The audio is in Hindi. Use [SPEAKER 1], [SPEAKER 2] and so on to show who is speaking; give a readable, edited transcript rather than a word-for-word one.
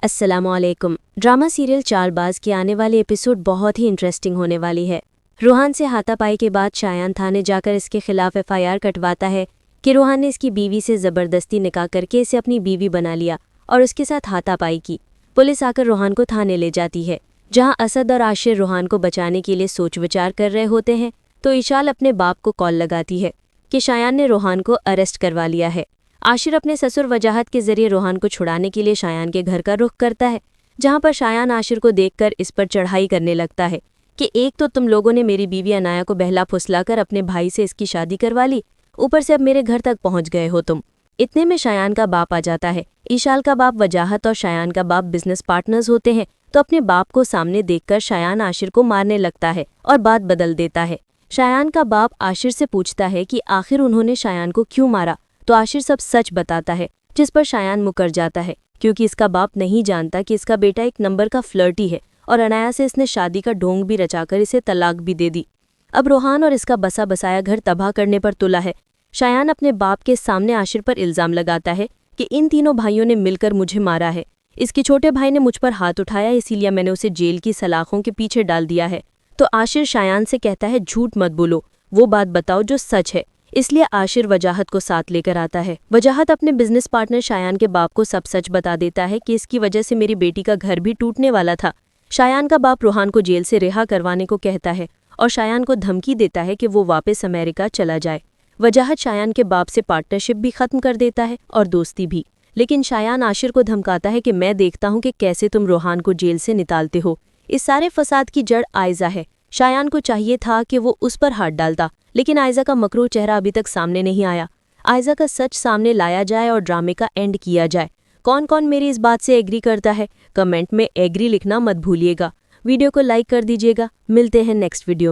[SPEAKER 1] अस्सलामुअलैकुम। ड्रामा सीरियल चालबाज के आने वाले एपिसोड बहुत ही इंटरेस्टिंग होने वाली है। रोहान से हाथापाई के बाद शायान थाने जाकर इसके खिलाफ एफआईआर कटवाता है कि रोहान ने इसकी बीवी से ज़बरदस्ती निकाह करके इसे अपनी बीवी बना लिया और उसके साथ हाथापाई की। पुलिस आकर रोहान को थाने ले जाती है, जहां असद और आशिर रोहान को बचाने के लिए सोच विचार कर रहे होते हैं तो इशाल अपने बाप को कॉल लगाती है कि शायान ने रोहान को अरेस्ट करवा लिया है। आशिर अपने ससुर वजाहत के जरिए रोहान को छुड़ाने के लिए शायान के घर का रुख करता है, जहां पर शायान आशिर को देखकर इस पर चढ़ाई करने लगता है कि एक तो तुम लोगों ने मेरी बीवी अनाया को बहला फुसलाकर अपने भाई से इसकी शादी करवा ली, ऊपर से अब मेरे घर तक पहुंच गए हो तुम। इतने में शायान का बाप आ जाता है। ईशाल का बाप वजाहत और शायान का बाप बिजनेस पार्टनर्स होते हैं, तो अपने बाप को सामने देखकर शायान आशिर को मारने लगता है और बात बदल देता है। शायान का बाप आशिर से पूछता है कि आखिर उन्होंने शायान को क्यों मारा, तो आशिर सब सच बताता है, जिस पर शायान मुकर जाता है क्योंकि इसका बाप नहीं जानता कि इसका बेटा एक नंबर का फ्लर्टी है और अनाया से इसने शादी का ढोंग भी रचाकर इसे तलाक भी दे दी। अब रोहान और इसका बसा बसाया घर तबाह करने पर तुला है। शायान अपने बाप के सामने आशिर पर इल्ज़ाम लगाता है कि इन तीनों भाइयों ने मिलकर मुझे मारा है। इसके छोटे भाई ने मुझ पर हाथ उठाया, इसीलिए मैंने उसे जेल की सलाखों के पीछे डाल दिया है। तो आशिर शायान से कहता है झूठ मत बोलो, वो बात बताओ जो सच है। इसलिए आशिर वजाहत को साथ लेकर आता है। वजाहत अपने बिजनेस पार्टनर शायान के बाप को सब सच बता देता है कि इसकी वजह से मेरी बेटी का घर भी टूटने वाला था। शायान का बाप रोहान को जेल से रिहा करवाने को कहता है और शायान को धमकी देता है कि वो वापस अमेरिका चला जाए। वजाहत शायान के बाप से पार्टनरशिप भी खत्म कर देता है और दोस्ती भी, लेकिन शायान आशिर को धमकाता है कि मैं देखता हूँ कि कैसे तुम रोहान को जेल से निकालते हो। इस सारे फसाद की जड़ आयजा है। शायान को चाहिए था कि वो उस पर हाथ डालता, लेकिन आयजा का मकरूर चेहरा अभी तक सामने नहीं आया। आयजा का सच सामने लाया जाए और ड्रामे का एंड किया जाए। कौन कौन मेरी इस बात से एग्री करता है, कमेंट में एग्री लिखना मत भूलिएगा। वीडियो को लाइक कर दीजिएगा। मिलते हैं नेक्स्ट वीडियो।